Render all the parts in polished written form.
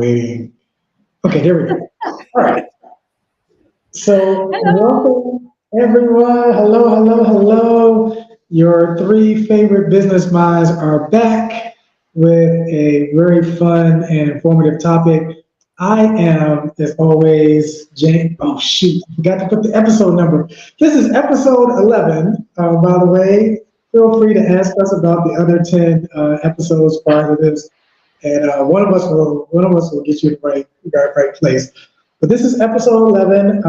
waiting. Okay, here we go. All right. So, welcome everyone. Hello, hello, hello. Your three favorite business minds are back with a very fun and informative topic. I am, as always, James. Oh, shoot, I forgot to put the episode number. This is episode 11, by the way. Feel free to ask us about the other 10 episodes prior to this, and one of us will get you in the right place. But this is episode 11.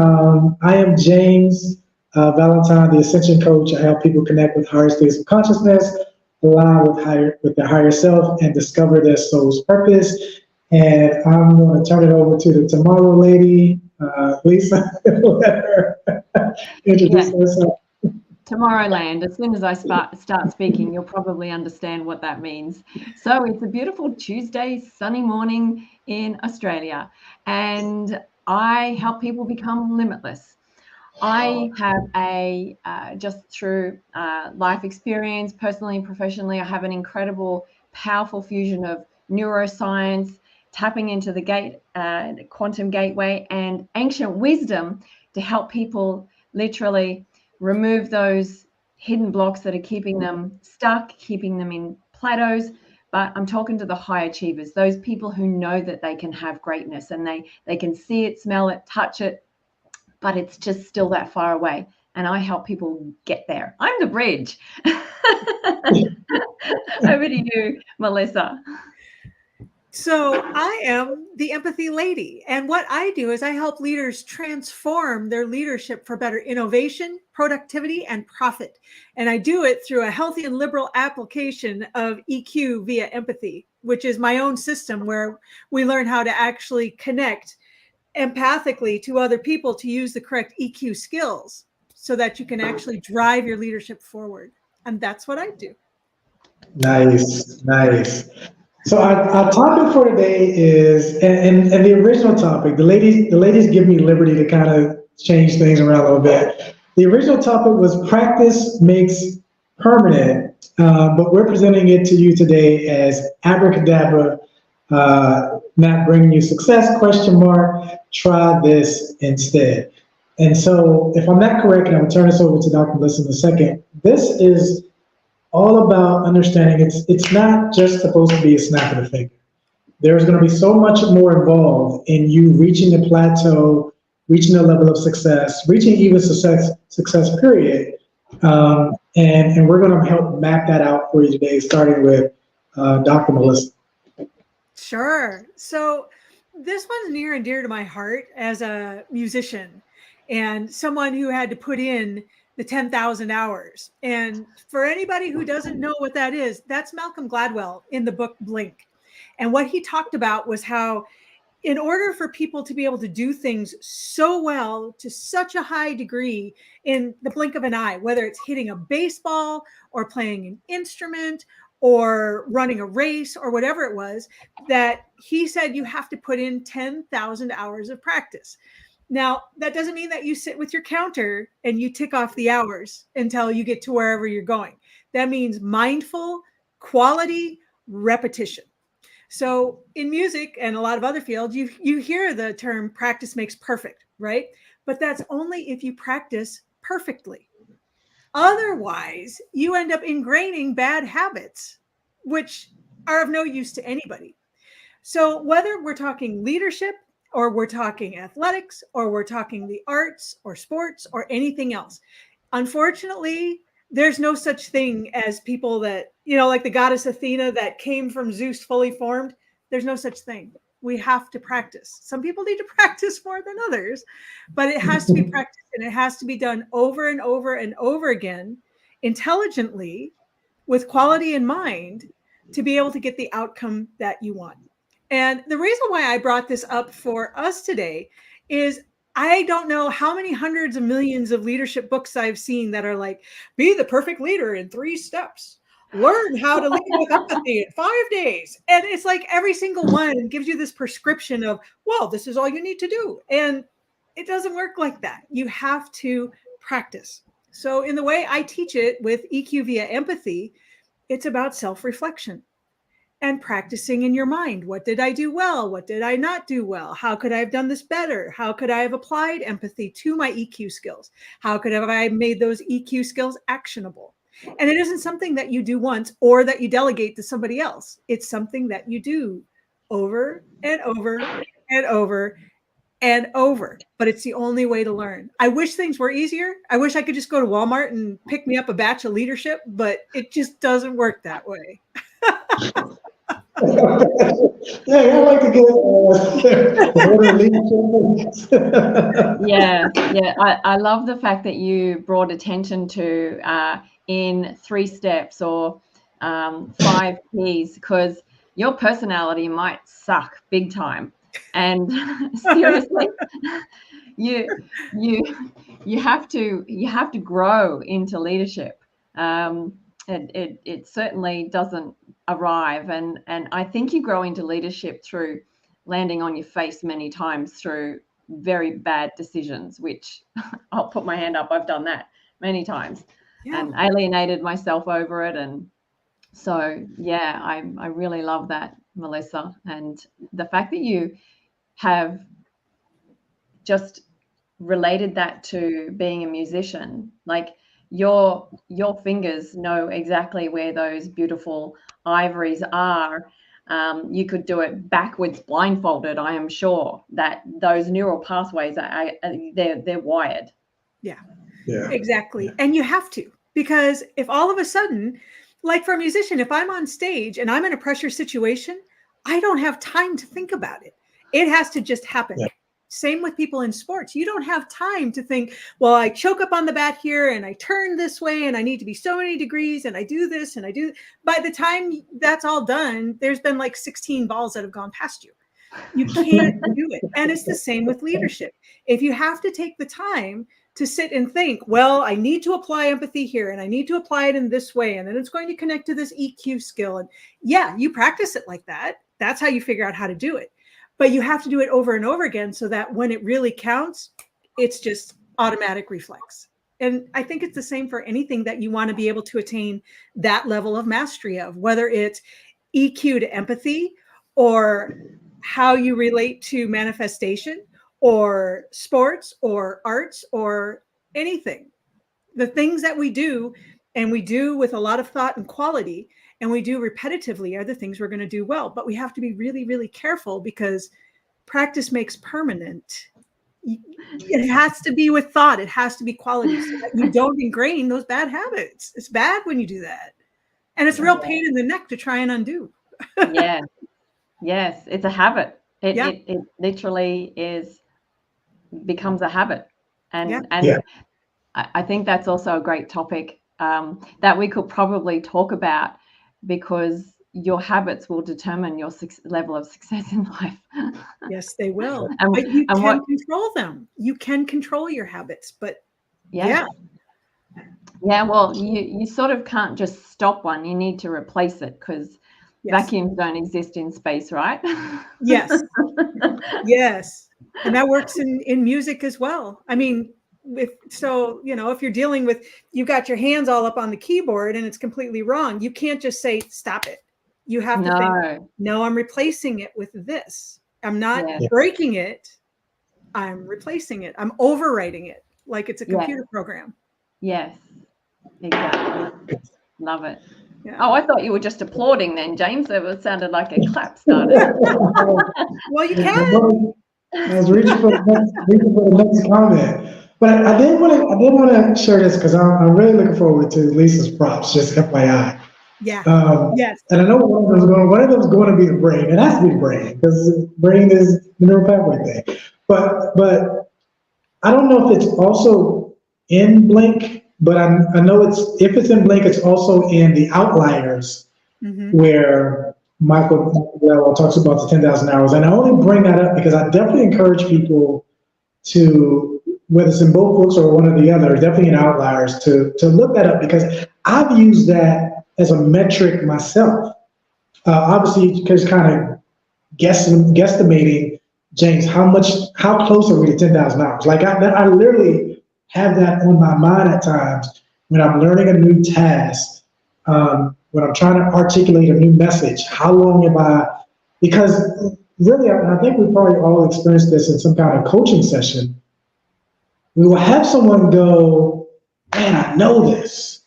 I am James Valentine, the Ascension Coach. I help people connect with higher states of consciousness, align with their higher self, and discover their soul's purpose. And I'm going to turn it over to the Tomorrow Lady, Lisa. Let her introduce herself. Tomorrowland. As soon as I start speaking, you'll probably understand what that means. So it's a beautiful Tuesday, sunny morning in Australia, and I help people become limitless. I have just through life experience, personally and professionally, I have an incredible, powerful fusion of neuroscience, tapping into the quantum gateway, and ancient wisdom to help people literally remove those hidden blocks that are keeping them stuck, keeping them in plateaus. But I'm talking to the high achievers, those people who know that they can have greatness and they can see it, smell it, touch it, but it's just still that far away. And I help people get there. I'm the bridge. Over to you, Melissa. So I am the empathy lady. And what I do is I help leaders transform their leadership for better innovation, productivity, and profit. And I do it through a healthy and liberal application of EQ via empathy, which is my own system where we learn how to actually connect empathically to other people to use the correct EQ skills so that you can actually drive your leadership forward. And that's what I do. Nice, nice. So our topic for today is, and the original topic, the ladies give me liberty to kind of change things around a little bit. The original topic was practice makes permanent, but we're presenting it to you today as Abracadabra, not bringing you success, question mark, try this instead. And so if I'm not correct, and I'm gonna turn this over to Dr. Melissa in a second, this is all about understanding it's not just supposed to be a snap of the finger. There's going to be so much more involved in you reaching a plateau, reaching a level of success, reaching even success period. And we're going to help map that out for you today, starting with Dr. Melissa. Sure. So this one's near and dear to my heart as a musician and someone who had to put in the 10,000 hours. And for anybody who doesn't know what that is, that's Malcolm Gladwell in the book Blink. And what he talked about was how in order for people to be able to do things so well to such a high degree in the blink of an eye, whether it's hitting a baseball or playing an instrument or running a race or whatever it was, that he said you have to put in 10,000 hours of practice. Now, that doesn't mean that you sit with your counter and you tick off the hours until you get to wherever you're going. That means mindful, quality, repetition. So in music and a lot of other fields, you hear the term practice makes perfect, right? But that's only if you practice perfectly. Otherwise, you end up ingraining bad habits, which are of no use to anybody. So whether we're talking leadership, or we're talking athletics, or we're talking the arts or sports or anything else. Unfortunately, there's no such thing as people that, like the goddess Athena that came from Zeus fully formed. There's no such thing. We have to practice. Some people need to practice more than others, but it has to be practiced and it has to be done over and over and over again, intelligently, with quality in mind to be able to get the outcome that you want. And the reason why I brought this up for us today is I don't know how many hundreds of millions of leadership books I've seen that are like, be the perfect leader in 3 steps, learn how to lead with empathy in 5 days. And it's like every single one gives you this prescription of, well, this is all you need to do. And it doesn't work like that. You have to practice. So in the way I teach it with EQ via empathy, it's about self-reflection. and practicing in your mind. What did I do well? What did I not do well? How could I have done this better? How could I have applied empathy to my EQ skills? How could I have made those EQ skills actionable? And it isn't something that you do once or that you delegate to somebody else. It's something that you do over and over and over and over, but it's the only way to learn. I wish things were easier. I wish I could just go to Walmart and pick me up a batch of leadership, but it just doesn't work that way. Yeah, I like to Yeah. I love the fact that you brought attention to in 3 steps or 5 Ps, because your personality might suck big time. And seriously, you have to grow into leadership. It certainly doesn't arrive, and I think you grow into leadership through landing on your face many times through very bad decisions, which I'll put my hand up, I've done that many times. Yeah. And alienated myself over it. And so yeah, I really love that, Melissa, and the fact that you have just related that to being a musician. Like your fingers know exactly where those beautiful ivories are. You could do it backwards blindfolded. I am sure that those neural pathways they're wired. Yeah, exactly. And you have to, because if all of a sudden, like for a musician, if I'm on stage and I'm in a pressure situation, I don't have time to think about it. It has to just happen. Yeah. Same with people in sports. You don't have time to think, well, I choke up on the bat here and I turn this way and I need to be so many degrees and I do this and I do. By the time that's all done, there's been like 16 balls that have gone past you. You can't do it. And it's the same with leadership. If you have to take the time to sit and think, well, I need to apply empathy here and I need to apply it in this way, and then it's going to connect to this EQ skill. And yeah, you practice it like that. That's how you figure out how to do it. But you have to do it over and over again so that when it really counts, it's just automatic reflex. And I think it's the same for anything that you want to be able to attain that level of mastery of, whether it's EQ to empathy or how you relate to manifestation or sports or arts or anything. The things that we do, and we do with a lot of thought and quality, and we do repetitively, are the things we're going to do well. But we have to be really, really careful, because practice makes permanent. It has to be with thought. It has to be quality, so that you don't ingrain those bad habits. It's bad when you do that. And it's a real pain in the neck to try and undo. Yeah. Yes, it's a habit. It literally becomes a habit. And I think that's also a great topic that we could probably talk about, because your habits will determine your level of success in life. Yes, they will. But you can control them. You can control your habits, but yeah, well, you sort of can't just stop one. You need to replace it, because vacuums don't exist in space, right? Yes. Yes. And that works in music as well. I mean, if you're dealing with, you've got your hands all up on the keyboard and it's completely wrong, you can't just say, stop it. You have to think, no, I'm replacing it with this. I'm not breaking it. I'm replacing it. I'm overwriting it like it's a computer program. Yes, exactly. Love it. Yeah. Oh, I thought you were just applauding then, James. It sounded like a clap started. Well, you can. I was reaching for the next comment. But I did want to share this, because I'm really looking forward to Lisa's props, just FYI. Yeah. Yes. And I know one of them is going to be the brain. It has to be the brain, because brain is the neural pathway thing. But I don't know if it's also in Blink, but I know if it's in Blink, it's also in the Outliers, where Michael talks about the 10,000 hours. And I only bring that up because I definitely encourage people to, whether it's in both books or one or the other, definitely in Outliers, to look that up, because I've used that as a metric myself. Obviously, because kind of guesstimating, James, how close are we to 10,000 hours? Like I literally have that on my mind at times when I'm learning a new task. when I'm trying to articulate a new message, how long am I, because really, I think we probably all experienced this in some kind of coaching session. We will have someone go, man, I know this.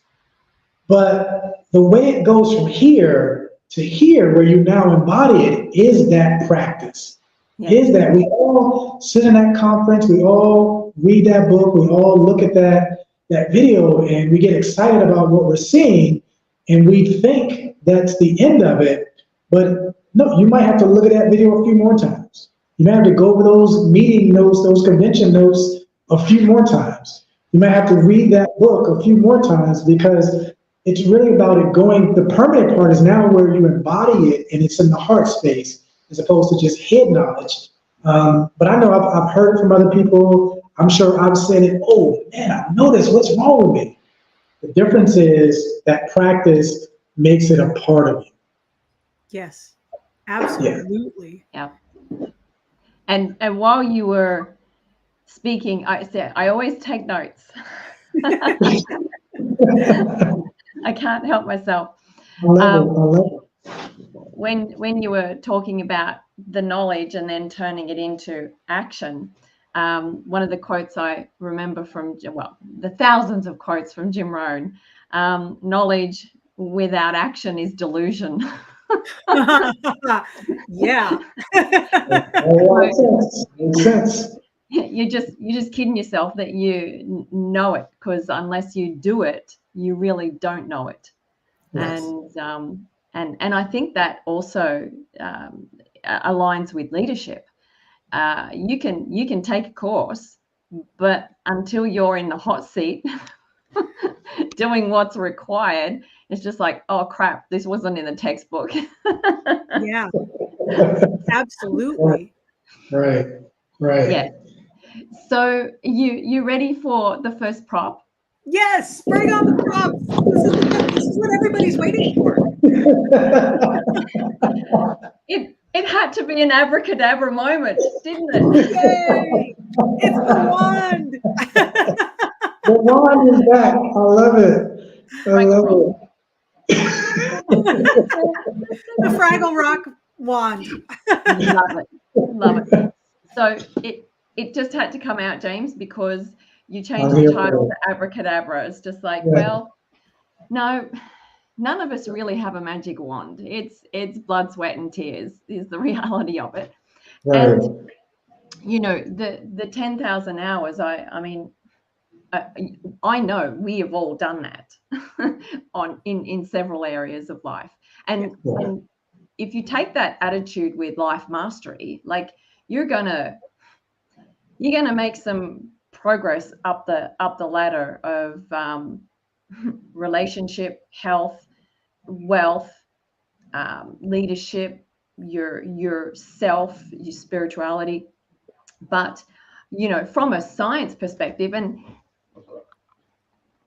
But the way it goes from here to here, where you now embody it, is that practice. Yeah. Is that we all sit in that conference, we all read that book, we all look at that video, and we get excited about what we're seeing, and we think that's the end of it. But no, you might have to look at that video a few more times. You might have to go over those meeting notes, those convention notes a few more times. You might have to read that book a few more times, because it's really about it going, the permanent part is now where you embody it and it's in the heart space as opposed to just head knowledge. But I know I've heard it from other people. I'm sure I've said it, oh man, I know this, what's wrong with me? The difference is that practice makes it a part of you. Yes, absolutely. Yeah. And while you were speaking, I always take notes. I can't help myself. I love it. When you were talking about the knowledge and then turning it into action, one of the quotes I remember from, well, the thousands of quotes from Jim Rohn, knowledge without action is delusion. Yeah. Makes sense. You're just kidding yourself that you know it, because unless you do it, you really don't know it. Yes. And I think that also aligns with leadership. You can take a course, but until you're in the hot seat doing what's required, it's just like, oh crap, this wasn't in the textbook. Yeah, absolutely. Right. Yeah. So you ready for the first prop? Yes, bring on the props. This is what everybody's waiting for. It had to be an abracadabra moment, didn't it? Yay! It's the wand. The wand is back. I love it. I love it. The Fraggle Rock wand. Love it. So it just had to come out, James, because you changed the title to Abracadabra. It's just like, well, no, none of us really have a magic wand. It's blood, sweat, and tears is the reality of it. Right. And you know, the 10,000 hours. I mean, I know we have all done that in several areas of life. And if you take that attitude with life mastery, like you're gonna make some progress up the ladder of relationship, health, wealth, leadership, your self, your spirituality. But you know, from a science perspective, and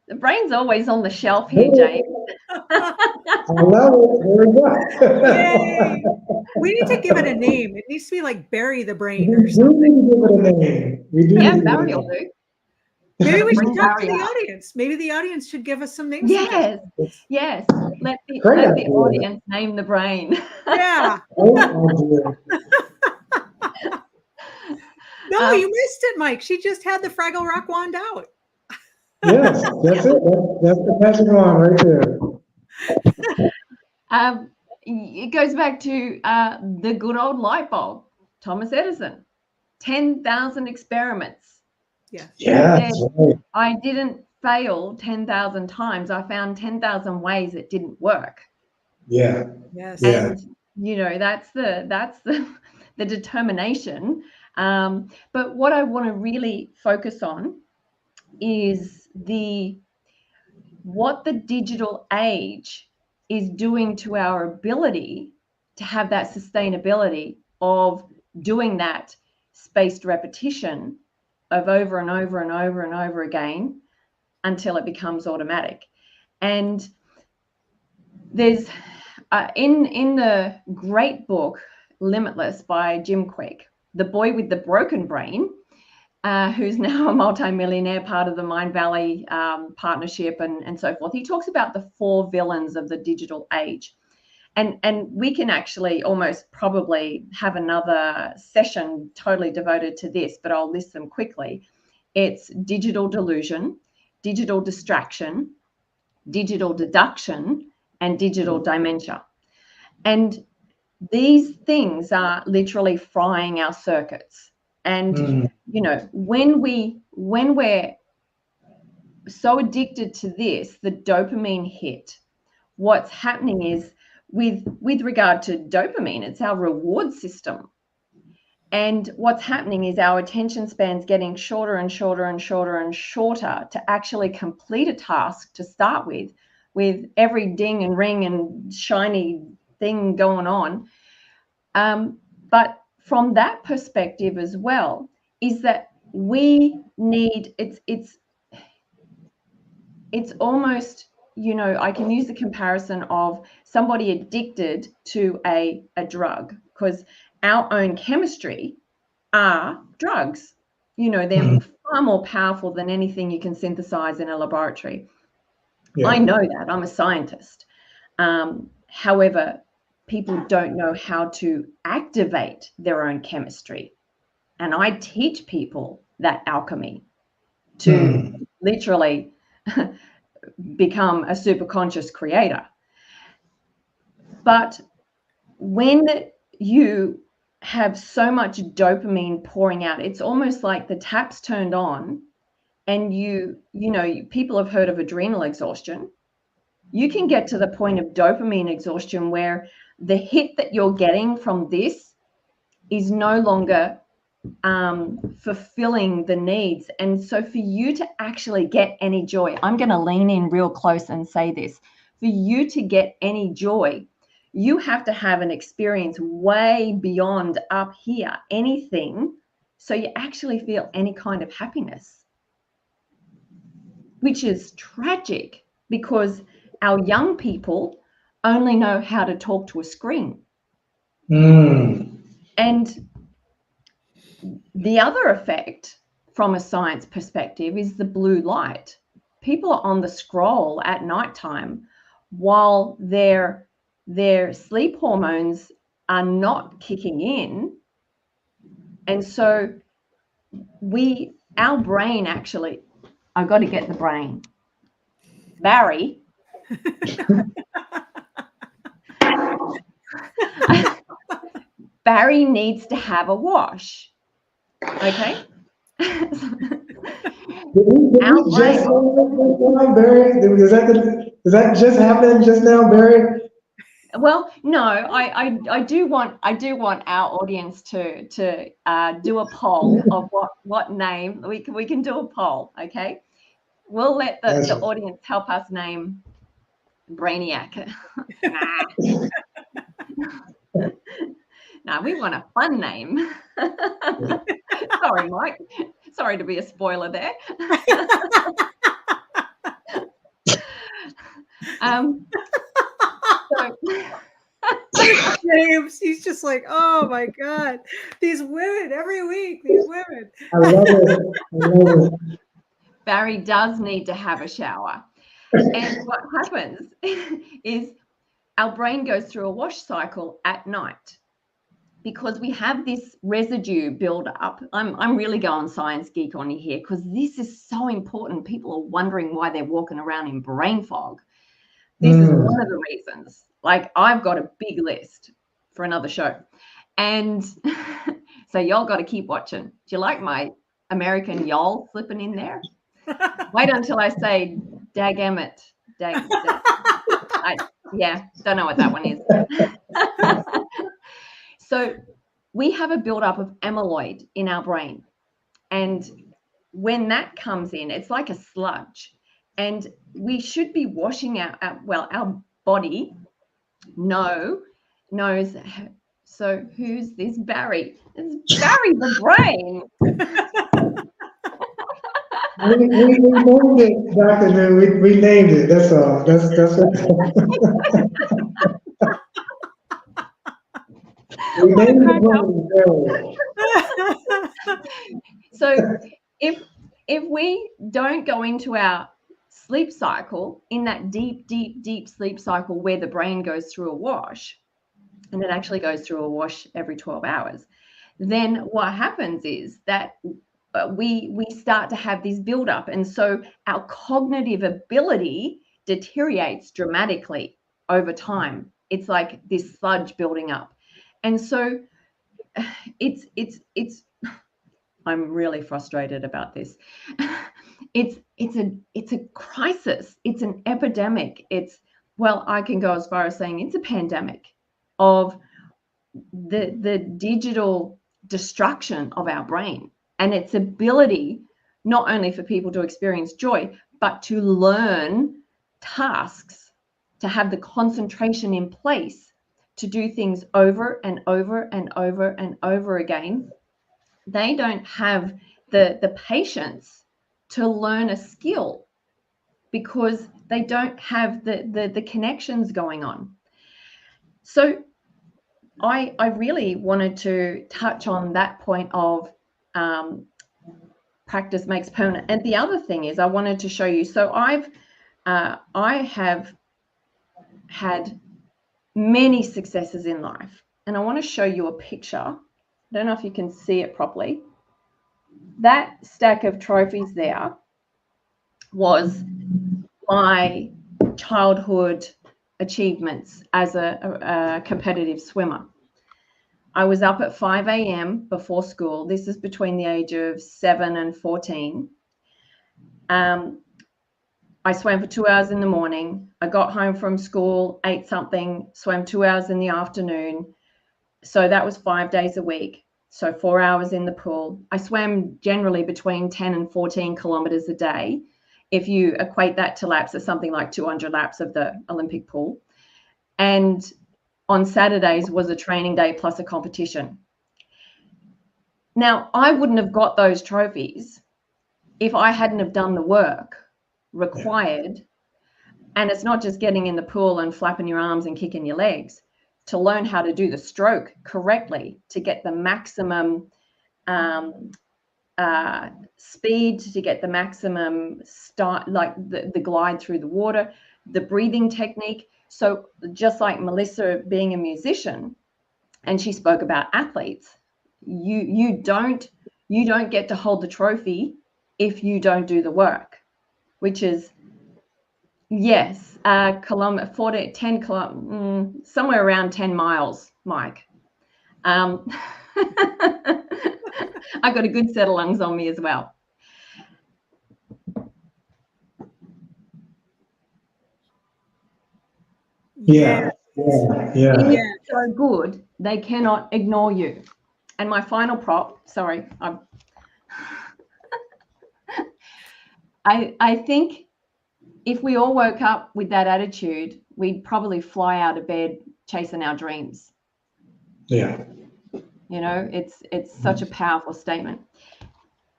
the brain's always on the shelf here, James. I love it. There we go. Yay. We need to give it a name. It needs to be like Bury the Brain or We do something. need to give it a name. We do. Yeah, Barry will do. Maybe we should Bring talk to Barry the up. audience. Maybe the audience should give us some names. Yes. Let the idea. audience name the brain. Yeah. Oh, No, you missed it, Mike. She just had the Fraggle Rock wand out. yes, that's it. That's the magic wand right there. It goes back to the good old light bulb, Thomas Edison. 10,000 experiments. Yeah. Yeah. Right. I didn't fail 10,000 times. I found 10,000 ways it didn't work. Yeah. Yes. Yeah. And you know, that's the determination. But what I want to really focus on is what the digital age is doing to our ability to have that sustainability of doing that spaced repetition of over and over and over and over again until it becomes automatic. And there's in the great book Limitless by Jim Quick, The Boy with the Broken Brain, who's now a multimillionaire, part of the Mind Valley partnership and so forth. He talks about the 4 villains of the digital age. And we can actually almost probably have another session totally devoted to this, but I'll list them quickly. It's digital delusion, digital distraction, digital deduction, and digital dementia. And these things are literally frying our circuits. And, you know, when we're so addicted to this, the dopamine hit, what's happening is with regard to dopamine, it's our reward system. And what's happening is our attention span's getting shorter and shorter and shorter and shorter to actually complete a task to start with every ding and ring and shiny thing going on. But from that perspective as well, is that we need, it's almost, you know, I can use the comparison of somebody addicted to a drug, because our own chemistry are drugs. You know, they're far more powerful than anything you can synthesize in a laboratory. Yeah. I know that. I'm a scientist. However, people don't know how to activate their own chemistry. And I teach people that alchemy to literally become a super conscious creator. But when you have so much dopamine pouring out, it's almost like the tap's turned on, and you know, people have heard of adrenal exhaustion. You can get to the point of dopamine exhaustion where the hit that you're getting from this is no longer fulfilling the needs. And so for you to actually get any joy, I'm going to lean in real close and say this, for you to get any joy, you have to have an experience way beyond up here, anything, so you actually feel any kind of happiness, which is tragic because our young people only know how to talk to a screen. And the other effect from a science perspective is the blue light. People are on the scroll at nighttime while their sleep hormones are not kicking in. And so our brain actually, I've got to get the brain. Barry. Barry needs to have a wash. Okay. Did we just Barry? Does that just happen just now, Barry? Well, no, I do want our audience to do a poll of what name we can do a poll. Okay, we'll let the audience help us name Brainiac. Now we want a fun name. Sorry, Mike. Sorry to be a spoiler there. James, he's just like, oh my God, these women every week, these women. I love it. Barry does need to have a shower. And what happens is our brain goes through a wash cycle at night because we have this residue build up. I'm really going science geek on you here because this is so important. People are wondering why they're walking around in brain fog. This is one of the reasons. Like, I've got a big list for another show. And so y'all got to keep watching. Do you like my American y'all slipping in there? Wait until I say dagummit. Yeah, don't know what that one is. So we have a buildup of amyloid in our brain. And when that comes in, it's like a sludge. And we should be washing our body knows. So who's this Barry? It's Barry the brain. We named it, Dr. New. We named it. That's all. That's what. We named it. So we don't go into our sleep cycle, in that deep, deep, deep sleep cycle where the brain goes through a wash, and it actually goes through a wash every 12 hours, then what happens is that we start to have this buildup. And so our cognitive ability deteriorates dramatically over time. It's like this sludge building up. And so it's I'm really frustrated about this. It's a crisis. It's an epidemic. Well, I can go as far as saying it's a pandemic of the digital destruction of our brain and its ability not only for people to experience joy, but to learn tasks, to have the concentration in place to do things over and over and over and over again. They don't have the patience to learn a skill because they don't have the connections going on. So I really wanted to touch on that point of practice makes permanent. And the other thing is I wanted to show you, so I have had many successes in life, and I want to show you a picture. I don't know if you can see it properly. That stack of trophies there was my childhood achievements as a competitive swimmer. I was up at 5 a.m. before school. This is between the age of 7 and 14. I swam for 2 hours in the morning. I got home from school, ate something, swam 2 hours in the afternoon. So that was 5 days a week. So 4 hours in the pool. I swam generally between 10 and 14 kilometers a day. If you equate that to laps, it's something like 200 laps of the Olympic pool. And on Saturdays was a training day plus a competition. Now, I wouldn't have got those trophies if I hadn't have done the work required. And it's not just getting in the pool and flapping your arms and kicking your legs. To learn how to do the stroke correctly, to get the maximum speed, to get the maximum start, like the glide through the water, the breathing technique. So just like Melissa being a musician, and she spoke about athletes, you don't get to hold the trophy if you don't do the work, which is, yes, kilometer 40, 10 somewhere around 10 miles, Mike. I got a good set of lungs on me as well. Yeah. It's so good, they cannot ignore you. And my final prop, sorry, I think if we all woke up with that attitude, we'd probably fly out of bed chasing our dreams. Yeah. You know, it's such a powerful statement.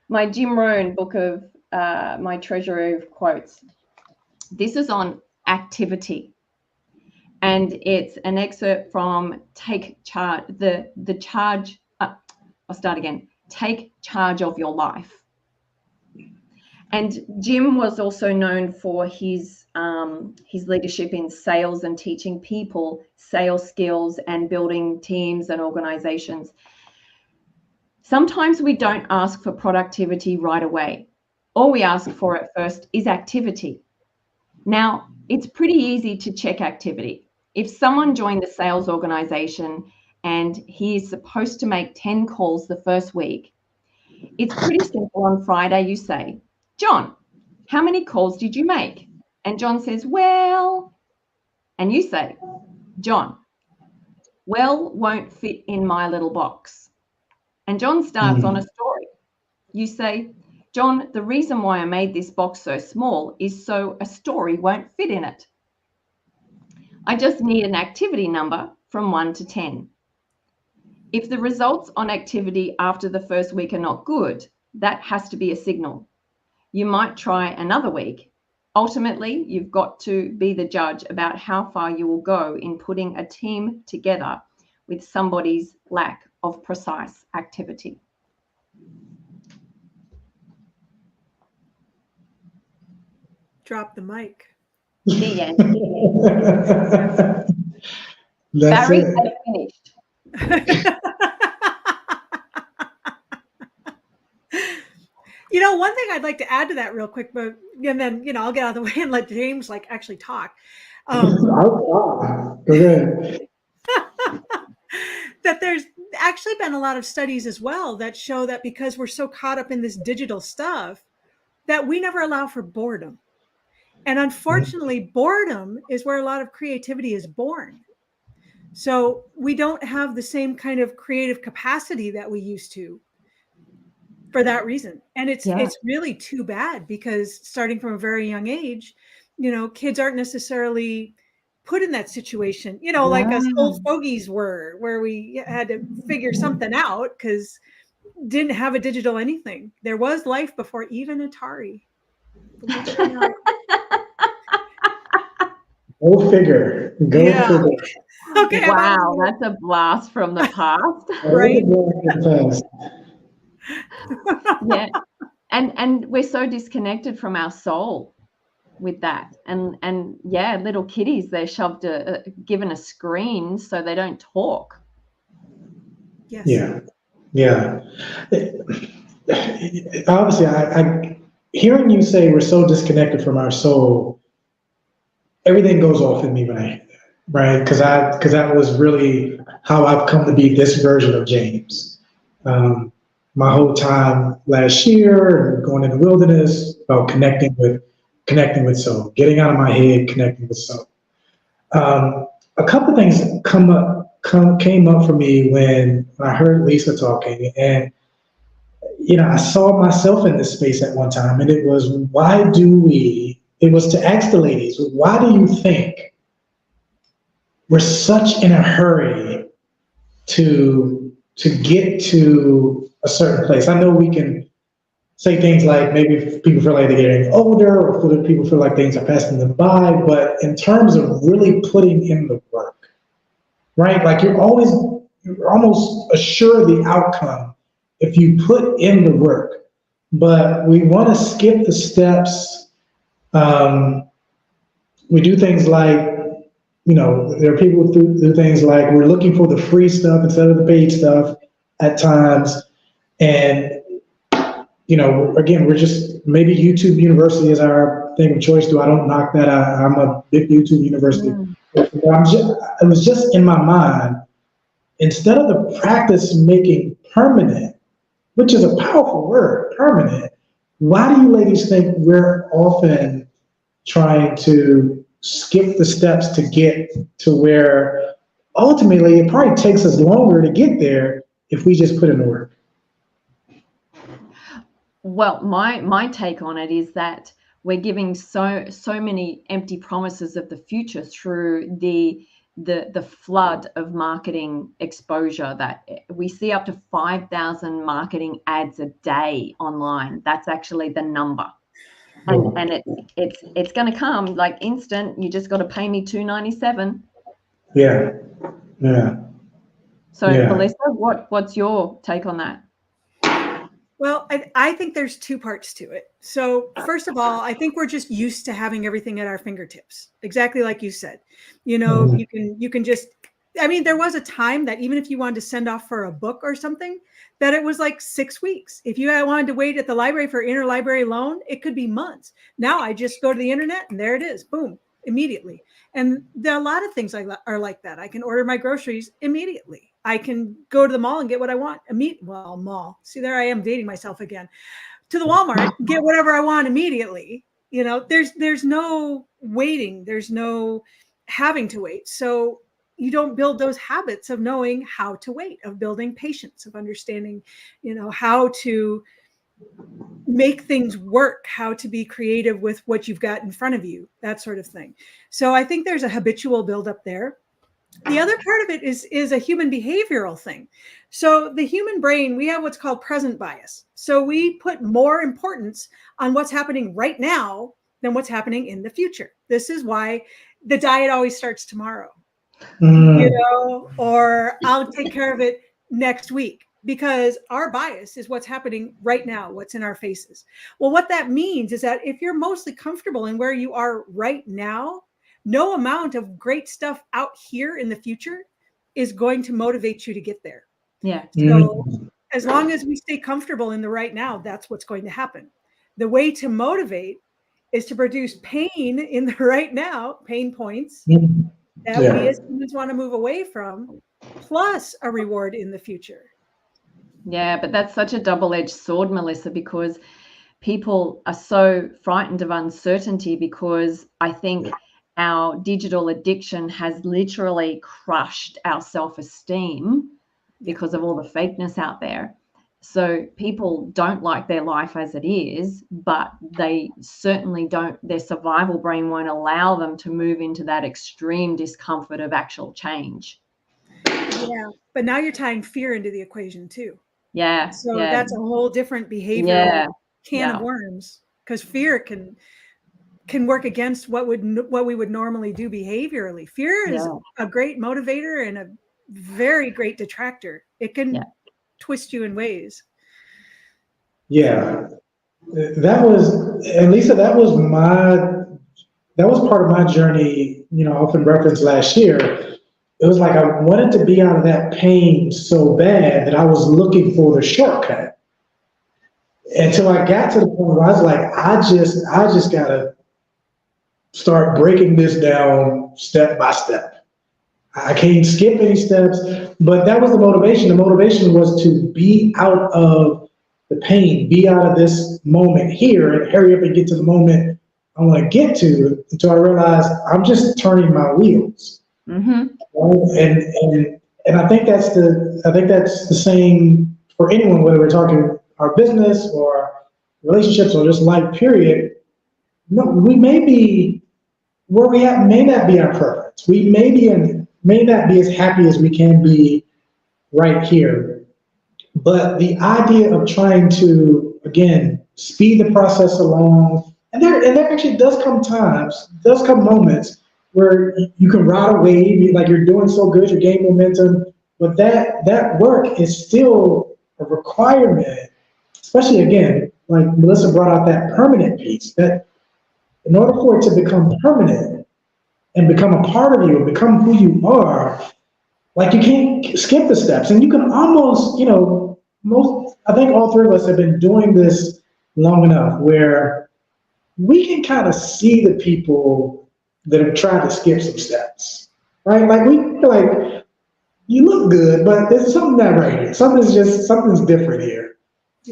My Jim Rohn book of my treasury of quotes. This is on activity. And it's an excerpt from Take Charge, the charge, I'll start again. Take charge of your life. And Jim was also known for his leadership in sales and teaching people sales skills and building teams and organizations. Sometimes we don't ask for productivity right away. All we ask for at first is activity. Now, it's pretty easy to check activity. If someone joined the sales organization and he is supposed to make 10 calls the first week, it's pretty simple. On Friday, you say, John, how many calls did you make? And John says, well, and you say, John, well won't fit in my little box. And John starts on a story. You say, John, the reason why I made this box so small is so a story won't fit in it. I just need an activity number from 1 to 10. If the results on activity after the first week are not good, that has to be a signal. You might try another week. Ultimately, you've got to be the judge about how far you will go in putting a team together with somebody's lack of precise activity. Drop the mic. The end. That's Barry it. has finished. You know, one thing I'd like to add to that real quick, but and then I'll get out of the way and let James actually talk. Go ahead. That there's actually been a lot of studies as well that show that because we're so caught up in this digital stuff, that we never allow for boredom. And unfortunately, boredom is where a lot of creativity is born. So we don't have the same kind of creative capacity that we used to for that reason. And it's really too bad, because starting from a very young age, kids aren't necessarily put in that situation, like us old fogies were, where we had to figure something out because didn't have a digital anything. There was life before even Atari. Go figure. Go figure. Okay. Wow, that's a blast from the past. Right. Yeah. And we're so disconnected from our soul with that. And yeah, little kiddies, they're given a screen so they don't talk. Yes. Yeah. Obviously, I hearing you say we're so disconnected from our soul, everything goes off in me when I hear that, right? Because that was really how I've come to be this version of James. My whole time last year and going in the wilderness about connecting with soul, getting out of my head, connecting with soul. A couple things came up for me when I heard Lisa talking, and I saw myself in this space at one time, and it was it was to ask the ladies, why do you think we're such in a hurry to get to a certain place? I know we can say things like maybe people feel like they're getting older, or people feel like things are passing them by, but in terms of really putting in the work, right? Like you're almost assured the outcome if you put in the work, but we want to skip the steps. We do things like, there are people who do things like we're looking for the free stuff instead of the paid stuff at times. And, again, we're just, maybe YouTube University is our thing of choice. I don't knock that. I'm a big YouTube University. But it was just in my mind, instead of the practice making permanent, which is a powerful word, permanent, why do you ladies think we're often trying to skip the steps to get to where ultimately it probably takes us longer to get there if we just put in the work? Well, my take on it is that we're giving so many empty promises of the future through the flood of marketing exposure that we see. Up to 5,000 marketing ads a day online. That's actually the number. And it's going to come like instant. You just got to pay me $2.97. Yeah. So, Melissa, what's your take on that? Well, I think there's two parts to it. So first of all, I think we're just used to having everything at our fingertips. Exactly like you said, you can just, there was a time that even if you wanted to send off for a book or something, that it was like 6 weeks. If you wanted to wait at the library for interlibrary loan, it could be months. Now I just go to the internet and there it is, boom, immediately. And there are a lot of things are like that. I can order my groceries immediately. I can go to the mall and get what I want. Mall. See, there I am dating myself again. To the Walmart, get whatever I want immediately. There's no waiting. There's no having to wait. So you don't build those habits of knowing how to wait, of building patience, of understanding, how to make things work, how to be creative with what you've got in front of you, that sort of thing. So I think there's a habitual buildup there. The other part of it is a human behavioral thing. So the human brain, we have what's called present bias. So we put more importance on what's happening right now than what's happening in the future. This is why the diet always starts tomorrow, or I'll take care of it next week. because our bias is what's happening right now, what's in our faces. Well, what that means is that if you're mostly comfortable in where you are right now, no amount of great stuff out here in the future is going to motivate you to get there. Yeah. So as long as we stay comfortable in the right now, that's what's going to happen. The way to motivate is to produce pain in the right now, pain points that we as humans want to move away from, plus a reward in the future. Yeah, but that's such a double-edged sword, Melissa, because people are so frightened of uncertainty, because I think our digital addiction has literally crushed our self-esteem because of all the fakeness out there. So people don't like their life as it is, but they certainly don't, their survival brain won't allow them to move into that extreme discomfort of actual change. Yeah, but now you're tying fear into the equation too. Yeah. So that's a whole different behavioral can of worms, because fear can work against what we would normally do behaviorally. Fear is a great motivator and a very great detractor. It can twist you in ways. Yeah, that was, and Lisa, that was part of my journey, often referenced last year. It was like I wanted to be out of that pain so bad that I was looking for the shortcut. Until I got to the point where I was like, I just gotta start breaking this down step by step. I can't skip any steps, but that was the motivation. The motivation was to be out of the pain, be out of this moment here, and hurry up and get to the moment I want to get to, until I realized I'm just turning my wheels. And I think that's the same for anyone, whether we're talking our business or relationships or just life period. No, we may be where we at, may not be our preference. We may not be as happy as we can be right here. But the idea of trying to, again, speed the process along, and there actually does come moments where you can ride a wave, like you're doing so good, you're gaining momentum, but that work is still a requirement, especially, again, like Melissa brought out that permanent piece, that in order for it to become permanent and become a part of you, become who you are, like you can't skip the steps. And you can almost, I think all three of us have been doing this long enough where we can kind of see the people that have tried to skip some steps, right? Like we feel like, you look good, but there's something not right here. Something's different here.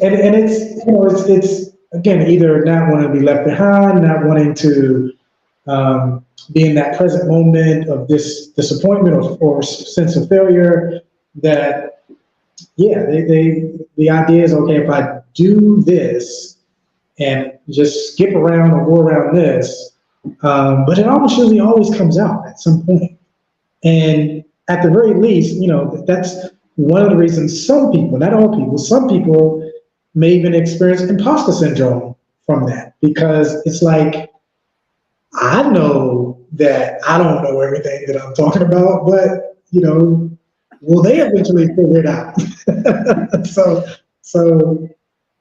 And it's again, either not wanting to be left behind, not wanting to be in that present moment of this disappointment or sense of failure. That, the idea is, okay, if I do this and just skip around or go around this, but it almost usually always comes out at some point. And at the very least, that's one of the reasons some people, not all people, some people may even experience imposter syndrome from that, because it's like, I know that I don't know everything that I'm talking about, but, will they eventually figure it out? So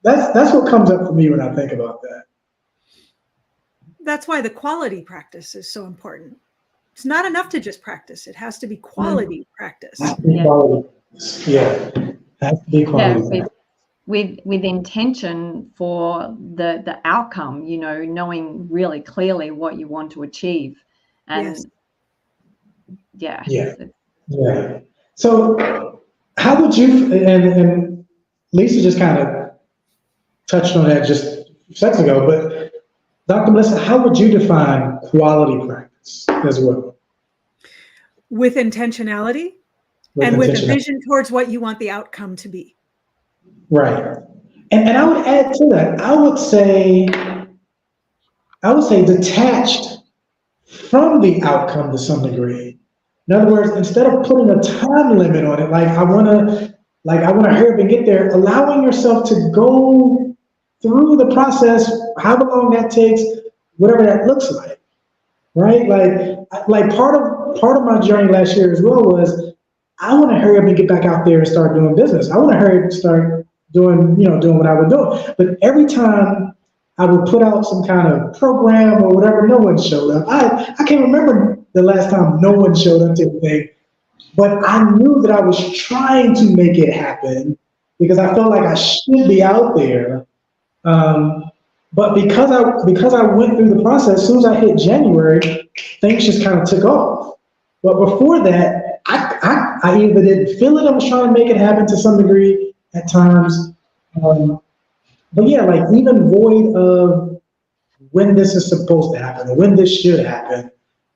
that's what comes up for me when I think about that. That's why the quality practice is so important. It's not enough to just practice. It has to be quality practice. Has to be quality. Yeah. Has to be quality. Yeah, with intention for the outcome, knowing really clearly what you want to achieve. And Yeah. So how would you, and Lisa just kind of touched on that just a few seconds ago, but Dr. Melissa, how would you define quality practice as well? With intentionality and with a vision towards what you want the outcome to be. Right. And I would add to that, I would say detached from the outcome to some degree. In other words, instead of putting a time limit on it, like I want to hurry up and get there, allowing yourself to go through the process, however long that takes, whatever that looks like, right? Like part of my journey last year as well was I want to hurry up and get back out there and start doing business. I want to hurry up and start doing what I would do. But every time I would put out some kind of program or whatever, no one showed up. I can't remember the last time no one showed up to anything, but I knew that I was trying to make it happen because I felt like I should be out there. But because I went through the process, as soon as I hit January, things just kind of took off. But before that, I either didn't feel it, I was trying to make it happen to some degree at times. But yeah, like even void of when this is supposed to happen or when this should happen,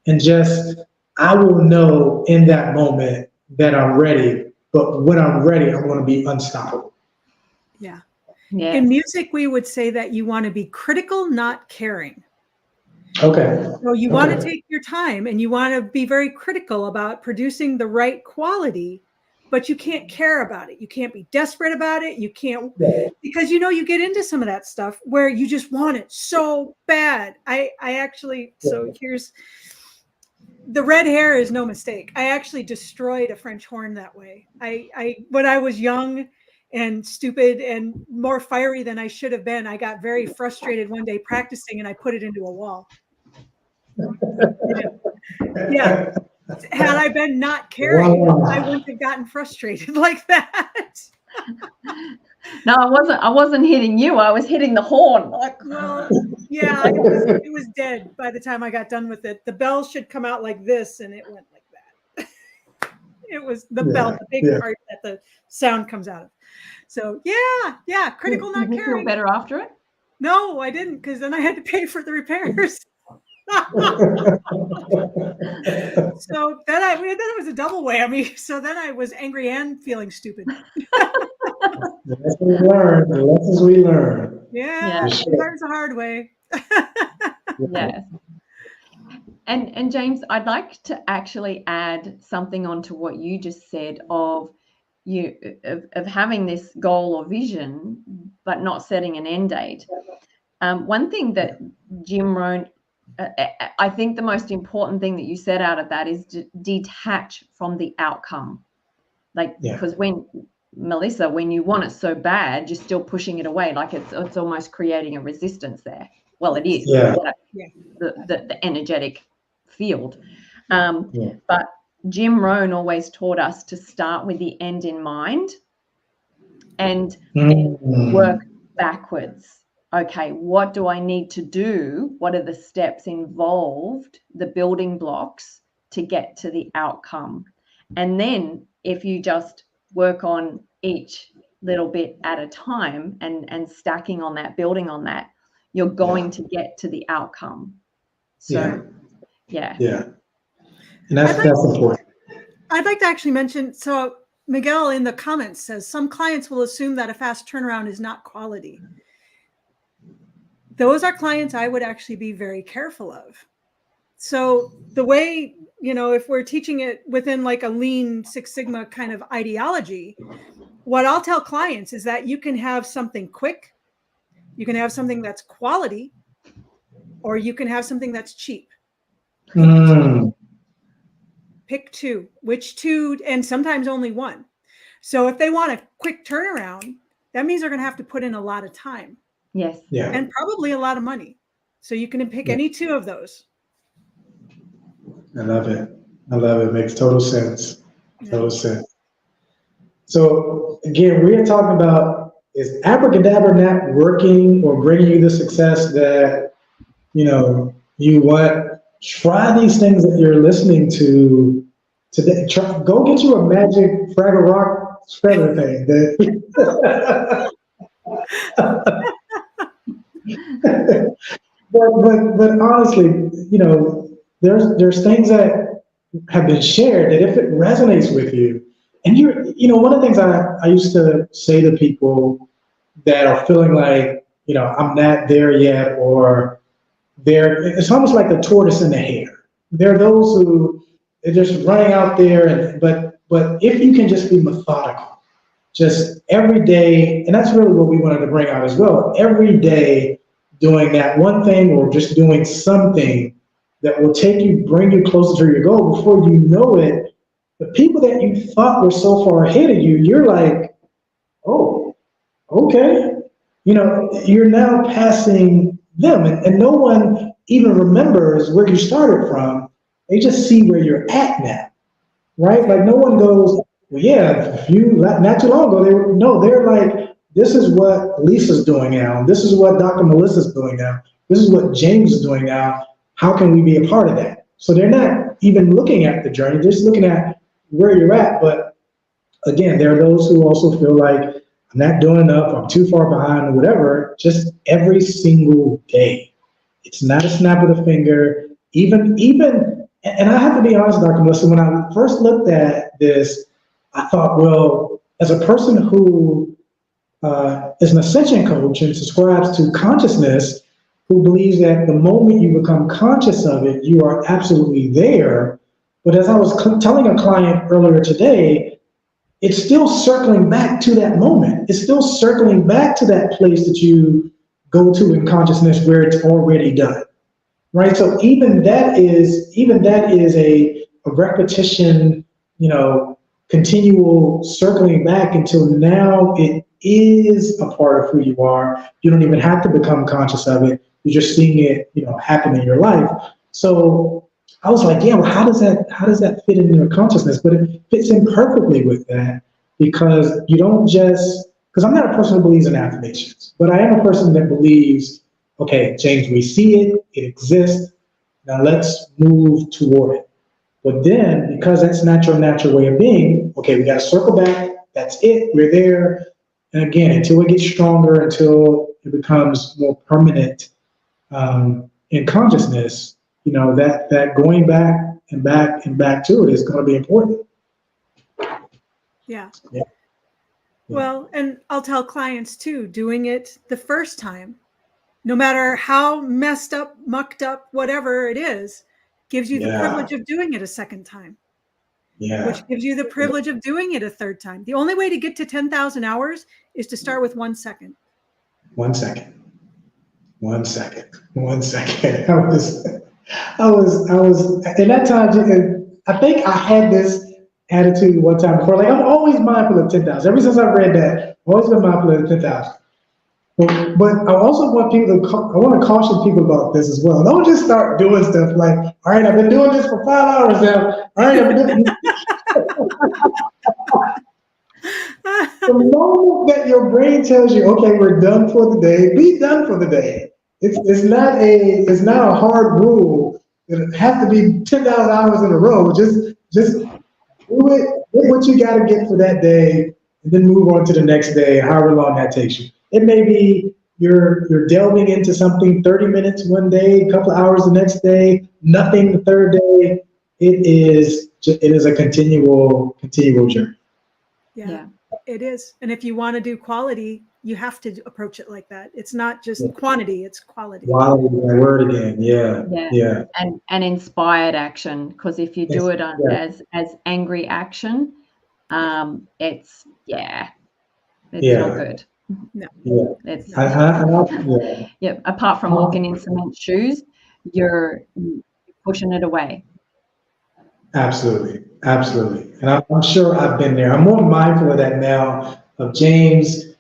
and just I will know in that moment that I'm ready. But when I'm ready, I'm going to be unstoppable. Yeah. Yeah. In music, we would say that you want to be critical, not caring. Okay. So you want to take your time and you want to be very critical about producing the right quality, but you can't care about it. You can't be desperate about it. You can't, because you get into some of that stuff where you just want it so bad. I actually, so here's, the red hair is no mistake. I actually destroyed a French horn that way. When I was young and stupid and more fiery than I should have been, I got very frustrated one day practicing and I put it into a wall. Yeah. Had I been not caring, I wouldn't have gotten frustrated like that. No, I wasn't hitting you. I was hitting the horn. Well, yeah, it was dead by the time I got done with it. The bell should come out like this, and it went like that. It was the bell, the big part that the sound comes out of. So yeah, critical, not caring. Did you feel better after it? No, I didn't, because then I had to pay for the repairs. So then it was a double whammy. So then I was angry and feeling stupid. The lessons we learn. Yeah. Learns the hard way. Yes. And James, I'd like to actually add something onto what you just said of having this goal or vision, but not setting an end date. One thing that Jim Rohn, I think the most important thing that you said out of that is to detach from the outcome. Because when Melissa, when you want it so bad, you're still pushing it away. Like it's almost creating a resistance there. Well, it is. The energetic field. But Jim Rohn always taught us to start with the end in mind and work backwards. Okay, what do I need to do? What are the steps involved, the building blocks to get to the outcome? And then if you just work on each little bit at a time and stacking on that, building on that, you're going to get to the outcome. So, yeah. And that's important. I'd like to actually mention, so Miguel in the comments says, some clients will assume that a fast turnaround is not quality. Those are clients I would actually be very careful of. So the way, if we're teaching it within like a lean Six Sigma kind of ideology, what I'll tell clients is that you can have something quick, you can have something that's quality, or you can have something that's cheap. Pick two. Which two? And sometimes only one. So if they want a quick turnaround, that means they're going to have to put in a lot of time. Yes. Yeah. And probably a lot of money. So you can pick any two of those. I love it. It makes total sense. Total sense. So again, we are talking about, is Abracadabra not working or bringing you the success that you want? Try these things that you're listening to today. Go get you a magic Fraggle Rock spreader thing. But honestly, there's things that have been shared that if it resonates with you, and one of the things I used to say to people that are feeling like, I'm not there yet, or it's almost like the tortoise and the hare. There are those who are just running out there, but if you can just be methodical, just every day, and that's really what we wanted to bring out as well, every day doing that one thing or just doing something that will bring you closer to your goal. Before you know it, the people that you thought were so far ahead of you, you're like, oh, okay. You know, you're now passing them, and no one even remembers where you started from. They just see where you're at now, right? Like no one goes, well, yeah, not too long ago, they're like, this is what Lisa's doing now. This is what Dr. Melissa's doing now. This is what James is doing now. How can we be a part of that? So they're not even looking at the journey, they're just looking at where you're at. But again, there are those who also feel like I'm not doing enough, I'm too far behind, or whatever, just every single day. It's not a snap of the finger. Even, and I have to be honest, Dr. Melissa, when I first looked at this, I thought, well, as a person who is an ascension coach and subscribes to consciousness, who believes that the moment you become conscious of it, you are absolutely there. But as I was telling a client earlier today, it's still circling back to that moment. It's still circling back to that place that you go to in consciousness where it's already done, right? So even that is a repetition, you know, continual circling back until now it is a part of who you are. You don't even have to become conscious of it. You're just seeing it, you know, happen in your life. So I was like, yeah, well, how does that fit in your consciousness? But it fits in perfectly with that, because you don't just, because I'm not a person who believes in affirmations, but I am a person that believes, okay, James, we see it, it exists, now let's move toward it. But then, because that's not your natural way of being, okay, we got to circle back, that's it, we're there. And again, until it gets stronger, until it becomes more permanent in consciousness, you know, that going back and back and back to it is going to be important. Yeah. Yeah. Well, and I'll tell clients too, doing it the first time, no matter how messed up, mucked up, whatever it is, gives you the privilege of doing it a second time. Yeah. Which gives you the privilege of doing it a third time. The only way to get to 10,000 hours is to start with 1 second. 1 second. 1 second. 1 second. I was, at that time, I think I had this attitude one time before, like I'm always mindful of 10,000. Ever since I read that, I've always been mindful of 10,000. But I also want I want to caution people about this as well. Don't just start doing stuff like, all right, I've been doing this for 5 hours now. All right, I've been doing The moment that your brain tells you, okay, we're done for the day, be done for the day. It's not a hard rule. It has to be 10,000 hours in a row. Just do it, get what you got to get for that day, and then move on to the next day, however long that takes you. It may be you're delving into something 30 minutes one day, a couple of hours the next day, nothing the third day. It is a continual journey. Yeah, it is. And if you want to do quality, you have to approach it like that. It's not just quantity, it's quality. Wow, that word again. Yeah. And inspired action, because if you do it as angry action, it's not good. No. It's yeah. Apart from walking in cement shoes, you're pushing it away. Absolutely. And I'm sure I've been there. I'm more mindful of that now, of James,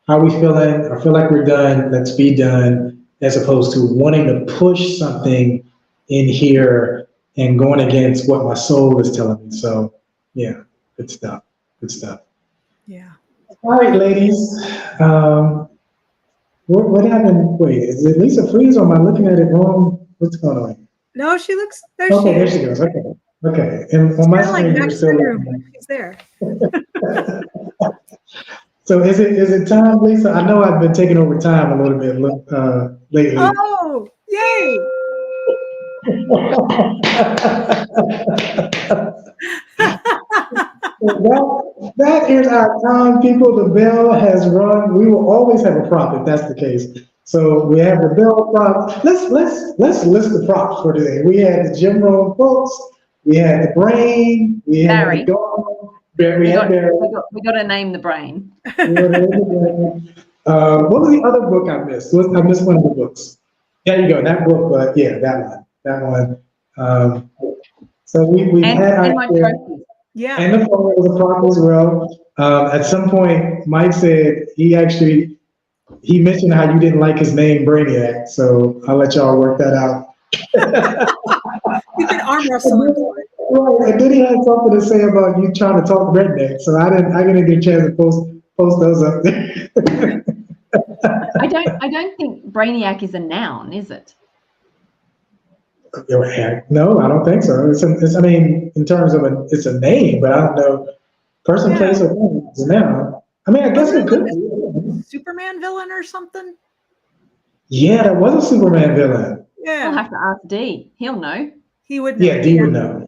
how we feeling? I feel like we're done, let's be done, as opposed to wanting to push something in here and going against what my soul is telling me. So yeah, good stuff. Yeah. All right, ladies. What happened? Wait, is it Lisa Freeze, or am I looking at it wrong? What's going on? No, she looks there. Okay, there she goes. Okay. And on my screen, you're still she's there. So is it time, Lisa? I know I've been taking over time a little bit lately. Oh, yay! That is our time, people. The bell has rung. We will always have a prop if that's the case. So we have the bell prop. Let's list the props for today. We had the Jim Rohn books. We had the brain. We had Barry. the dog. We got to name the brain. What was the other book I missed? I missed one of the books. There you go, that book. But yeah, that one. So we've had my trophy. Yeah. And the phone was a prompt as well. At some point, Mike said he mentioned how you didn't like his name, Brainiac. So I'll let y'all work that out. You can arm wrestle him for it. Right, and then he had something to say about you trying to talk redneck. So I didn't get a chance to post those up there. I don't think Brainiac is a noun, is it? No, I don't think so. I mean, in terms of it's a name, but I don't know. Person, Yeah. place, or thing is a noun. I mean, I guess it could be. Superman villain or something? Yeah, that was a Superman villain. Yeah. We'll have to ask D. He'll know. He would know. Yeah, D would know.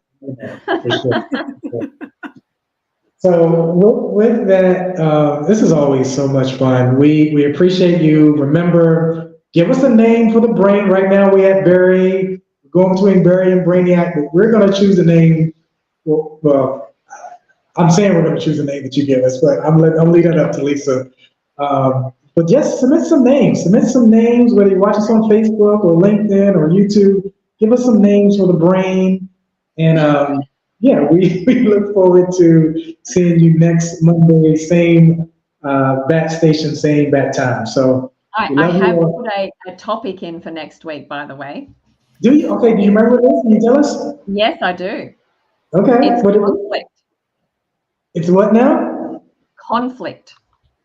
For sure. So with that, this is always so much fun. We appreciate you. Remember, give us a name for the brain. Right now we have Barry. We're going between Barry and Brainiac, but we're going to choose a name. Well, I'm saying we're going to choose a name that you give us, but I'm leaving it up to Lisa. But yes, submit some names. Submit some names, whether you watch us on Facebook or LinkedIn or YouTube. Give us some names for the brain. And yeah, we look forward to seeing you next Monday, same bat station, same bat time. So I have put a topic in for next week, by the way. Do you? Okay, do you remember this? Can you tell us? Yes, I do. Okay. It's conflict. It's what now? Conflict.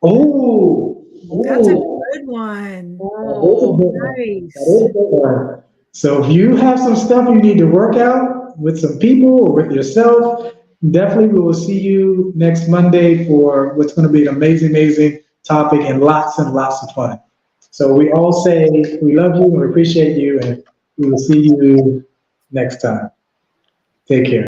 Oh. That's a good one. Oh, nice. That is a good one. So if you have some stuff you need to work out with some people or with yourself, definitely we will see you next Monday for what's going to be an amazing topic and lots of fun. So we all say we love you and we appreciate you, and we will see you next time. Take care.